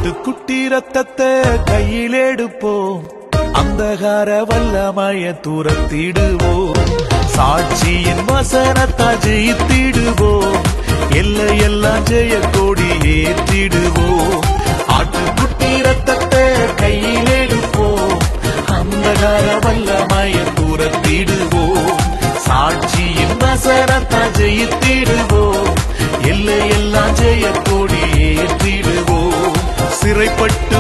ஆட்டுக்குட்டி ரத்தத்தை கையில் எடுப்போம், அந்தகார வல்லமைய துரத்திடுவோம், சாட்சியின் வசனத்தா ஜெயித்திடுவோம், எல்லையெல்லாம் ஜெய கொடி ஏற்றிடுவோம். ஆட்டுக்குட்டி ரத்தத்தை கையில் எடுப்போம், அந்தகார வல்லமைய துரத்திடுவோம், சாட்சியின் வசனத்தா ஜெயித்திடுவோம், எல்லையெல்லாம் ஜெய கொடி ஏற்றிடுவோம். சிறைப்பட்டு